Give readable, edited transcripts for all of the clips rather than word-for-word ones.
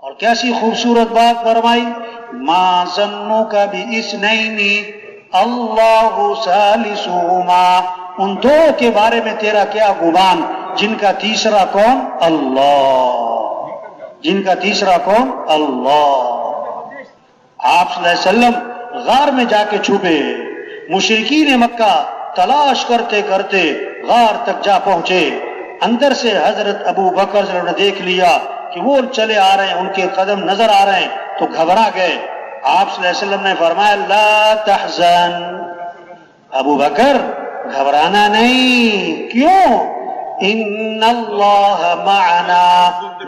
اور کیسی خوبصورت بات فرمائی، ما ظنک باثنین اللہ ثالثہما، ان دو کے بارے میں تیرا کیا گمان جن کا تیسرا کون؟ اللہ، جن کا تیسرا کون؟ اللہ۔ آپ صلی اللہ علیہ وسلم غار میں جا کے چھپے، مشرکین مکہ تلاش کرتے کرتے غار تک جا پہنچے، اندر سے حضرت ابو بکر صلی اللہ علیہ وسلم نے دیکھ لیا کہ وہ چلے آ رہے ہیں، ان کے قدم نظر آ رہے ہیں تو گھبرا گئے۔ آپ صلی اللہ علیہ وسلم نے فرمایا لا تحزن، ابو بکر گھبرانا نہیں، کیوں؟ ان اللہ معنا،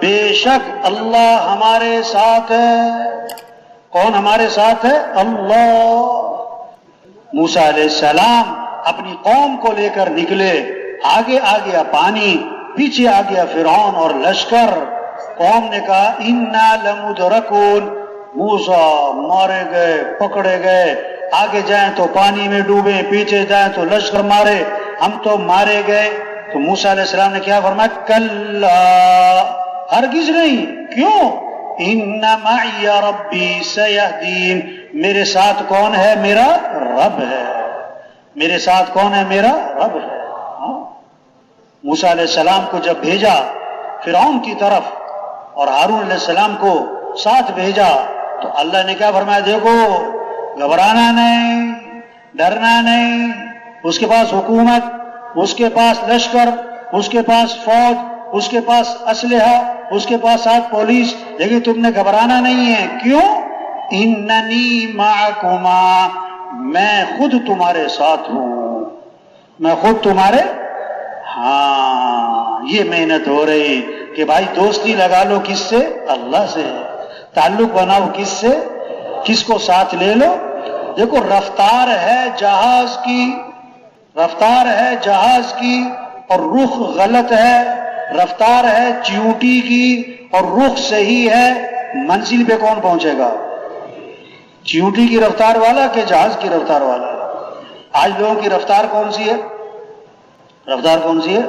بے شک اللہ ہمارے ساتھ ہے۔ کون ہمارے ساتھ ہے؟ اللہ۔ موسیٰ علیہ السلام اپنی قوم کو لے کر نکلے، آگے آ گیا پانی، پیچھے آ گیا فرعون اور لشکر۔ قوم نے کہا انا لمدرکون، موسیٰ مارے گئے، پکڑے گئے، آگے جائیں تو پانی میں ڈوبے، پیچھے جائیں تو لشکر مارے، ہم تو مارے گئے۔ تو موسیٰ علیہ السلام نے کیا فرمایا؟ کلا، ہرگز نہیں، کیوں؟ ان معی ربی سیہدین، میرے ساتھ کون ہے؟ میرا رب ہے۔ میرے ساتھ کون ہے؟ میرا رب ہے۔ موسیٰ علیہ السلام کو جب بھیجا فرعون کی طرف اور ہارون علیہ السلام کو ساتھ بھیجا تو اللہ نے کیا فرمایا؟ دیکھو گھبرانا نہیں، ڈرنا نہیں، اس کے پاس حکومت، اس کے پاس لشکر، اس کے پاس فوج، اس کے پاس اسلحہ، اس کے پاس ساتھ پولیس، لیکن تم نے گھبرانا نہیں ہے، کیوں؟ اننی معکما، میں خود تمہارے ساتھ ہوں، میں خود تمہارے۔ ہاں، یہ محنت ہو رہی کہ بھائی دوستی لگا لو کس سے؟ اللہ سے۔ تعلق بناؤ کس سے؟ کس کو ساتھ لے لو؟ دیکھو رفتار ہے جہاز کی، رفتار ہے جہاز کی اور رخ غلط ہے، رفتار ہے چیونٹی کی اور رخ صحیح ہے، منزل پہ کون پہنچے گا؟ چیونٹی کی رفتار والا کہ جہاز کی رفتار والا؟ آج لوگوں کی رفتار کون سی ہے؟ رفتار کون سی ہے؟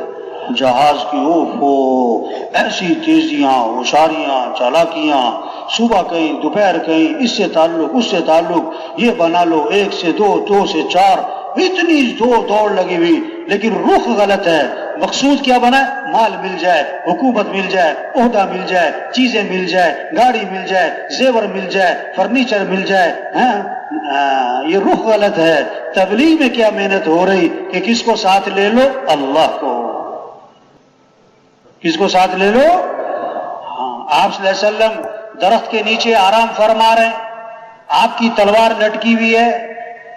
جہاز کی۔ اوفو، ایسی تیزیاں، ہوشاریاں، چالاکیاں، صبح کہیں، دوپہر کہیں، اس سے تعلق، اس سے تعلق، یہ بنا لو، 1 سے 2، 2 سے 4، اتنی دوڑ لگی ہوئی، لیکن رخ غلط ہے۔ مقصود کیا بنا ہے؟ مال مل جائے، حکومت مل جائے، عہدہ مل جائے، چیزیں مل جائے، گاڑی مل جائے، زیور مل جائے، فرنیچر مل جائے۔ یہ رخ غلط ہے۔ تبلیغ میں کیا محنت ہو رہی کہ کس کو ساتھ لے لو؟ اللہ کو۔ کس کو ساتھ لے لو؟ آپ صلی اللہ علیہ وسلم درخت کے نیچے آرام فرما رہے ہیں، آپ کی تلوار لٹکی ہوئی ہے،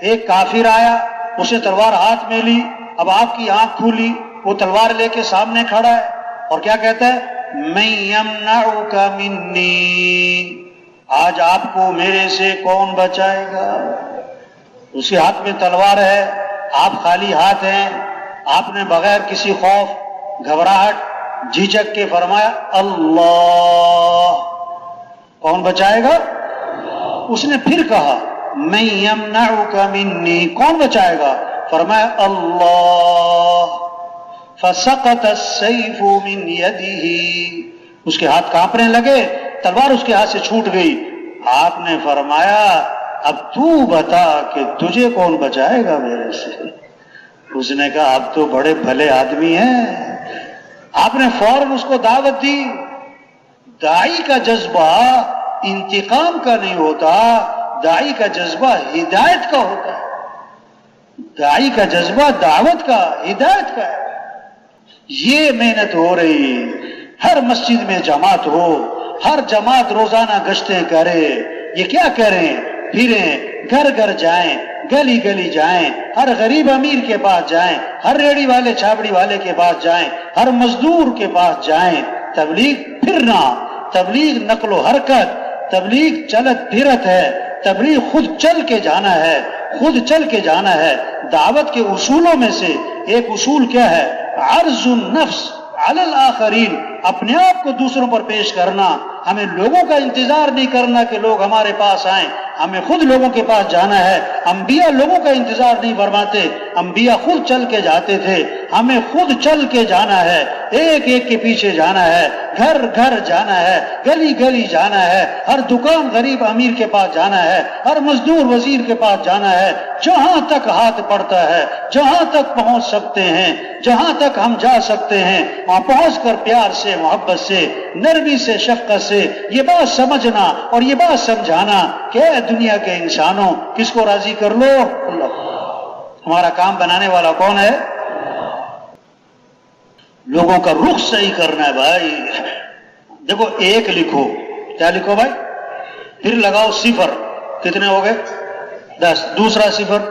ایک کافر آیا، اسے تلوار ہاتھ میں لی، اب آپ کی آنکھ کھولی، وہ تلوار لے کے سامنے کھڑا ہے اور کیا کہتا ہے؟ من یمنعک منی، آج آپ کو میرے سے کون بچائے گا؟ اس کے ہاتھ میں تلوار ہے، آپ خالی ہاتھ ہیں، آپ نے بغیر کسی خوف، گھبراہٹ، جھجک کے فرمایا اللہ، کون بچائے گا؟ اس نے پھر کہا من یمنعک منی، کون بچائے گا؟ فرمایا اللہ، فسقط السیف من یدہ، اس کے ہاتھ کانپنے لگے، تلوار اس کے ہاتھ سے چھوٹ گئی۔ آپ نے فرمایا اب تو بتا کہ تجھے کون بچائے گا میرے سے؟ اس نے کہا اب تو بڑے بھلے آدمی ہیں۔ آپ نے فوراً اس کو دعوت دی۔ داعی کا جذبہ انتقام کا نہیں ہوتا، داعی کا جذبہ ہدایت کا ہوتا ہے، داعی کا جذبہ دعوت کا، ہدایت کا ہے۔ یہ محنت ہو رہی، ہر مسجد میں جماعت ہو، ہر جماعت روزانہ گشتیں کرے، یہ کیا کریں؟ پھریں، گھر گھر جائیں، گلی گلی جائیں، ہر غریب امیر کے پاس جائیں، ہر ریڑی والے چھاپڑی والے کے پاس جائیں، ہر مزدور کے پاس جائیں۔ تبلیغ پھرنا، تبلیغ نقل و حرکت، تبلیغ چلت پھرت ہے، تبلیغ خود چل کے جانا ہے، خود چل کے جانا ہے۔ دعوت کے اصولوں میں سے ایک اصول کیا ہے؟ عرض النفس علی الآخرین، اپنے آپ کو دوسروں پر پیش کرنا. ہمیں لوگوں کا انتظار نہیں کرنا کہ لوگ ہمارے پاس آئیں، ہمیں خود لوگوں کے پاس جانا ہے. انبیاء لوگوں کا انتظار نہیں فرماتے، انبیاء خود چل کے جاتے تھے. ہمیں خود چل کے جانا ہے، ایک ایک کے پیچھے جانا ہے، گھر گھر جانا ہے، گلی گلی جانا ہے، ہر دکان غریب امیر کے پاس جانا ہے، ہر مزدور وزیر کے پاس جانا ہے. جہاں تک ہاتھ پڑتا ہے، جہاں تک پہنچ سکتے ہیں، جہاں تک ہم جا سکتے ہیں، وہاں پہنچ کر پیار سے، محبت سے، نرمی سے، شفقت سے یہ بات سمجھنا اور یہ بات سمجھانا کہ اے دنیا کے انسانوں، کس کو راضی کر لو؟ اللہ. ہمارا کام بنانے والا کون ہے؟ لوگوں کا رخ صحیح کرنا ہے بھائی. دیکھو ایک لکھو، کیا لکھو بھائی؟ پھر لگاؤ صفر. کتنے ہو گئے؟ 10. دوسرا صفر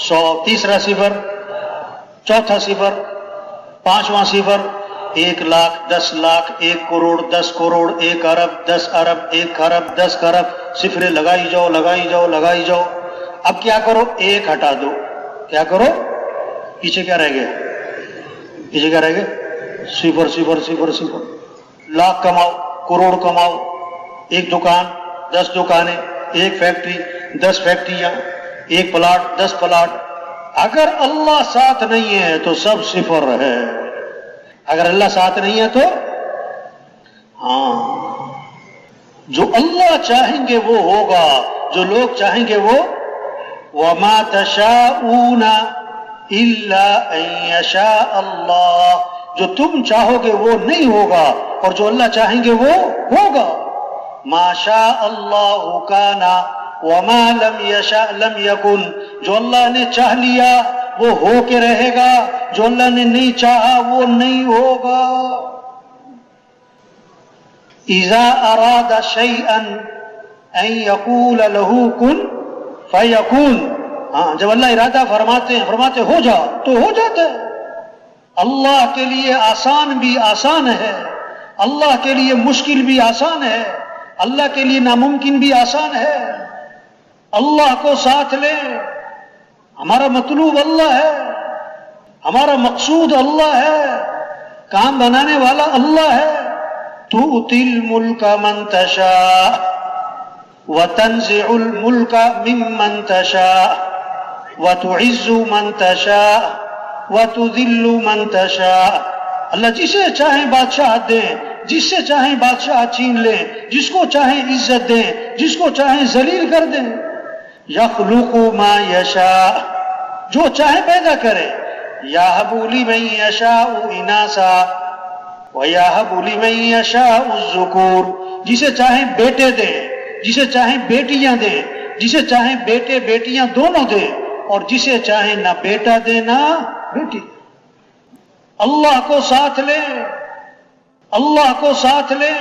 100. تیسرا صفر، چوتھا صفر، پانچواں صفر 1 لاکھ، 10 لاکھ، 1 کروڑ، 10 کروڑ، 1 ارب، 10 ارب، 1 خرب، 10 خرب. صفریں لگائی جاؤ، لگائی جاؤ، لگائی جاؤ. اب کیا کرو؟ 1 ہٹا دو. کیا کرو؟ پیچھے کیا رہ گیا؟ پیچھے کیا رہ گیا؟ صفر صفر صفر صفر. لاکھ کماؤ، کروڑ کماؤ، 1 دکان، 10 دکانیں، 1 فیکٹری، 10 فیکٹریاں، 1 پلاٹ، 10 پلاٹ. اگر اللہ ساتھ نہیں ہے تو سب صفر ہے. اگر اللہ ساتھ نہیں ہے تو ہاں، جو اللہ چاہیں گے وہ ہوگا، جو لوگ چاہیں گے وہ. وَمَا تَشَاءُونَ إِلَّا أَن يَشَاءَ اللَّهُ، جو تم چاہو گے وہ نہیں ہوگا، اور جو اللہ چاہیں گے وہ ہوگا. مَا شَاءَ اللَّهُ كَانَ وَمَا لَمْ يَشَاء لَمْ يَكُنْ. جو اللہ نے چاہ لیا وہ ہو کے رہے گا، جو اللہ نے نہیں چاہا وہ نہیں ہوگا. اذا اراد شيئا ان يقول له كن فيكون. ہاں، جب اللہ ارادہ فرماتے ہیں، فرماتے ہو جا تو ہو جاتا ہے. اللہ کے لیے آسان بھی آسان ہے، اللہ کے لیے مشکل بھی آسان ہے، اللہ کے لیے ناممکن بھی آسان ہے. اللہ کو ساتھ لیں. ہمارا مطلوب اللہ ہے، ہمارا مقصود اللہ ہے، کام بنانے والا اللہ ہے. تؤتی الملک من تشاء وتنزع الملک ممن تشاء وتعز من تشاء وتذل من تشاء. اللہ جسے چاہیں بادشاہ دیں، جس سے چاہیں بادشاہ چھین لیں، جس کو چاہیں عزت دیں، جس کو چاہیں ذلیل کر دیں. یخلق ما یشاء، جو چاہے پیدا کرے. یہب لمن یشاء اناسا ویہب لمن یشاء الذکور. جسے چاہیں بیٹے دیں، جسے چاہیں بیٹیاں دیں، جسے چاہیں بیٹے بیٹیاں دونوں دیں، اور جسے چاہیں نہ بیٹا دیں نہ بیٹی. اللہ کو ساتھ لیں، اللہ کو ساتھ لیں.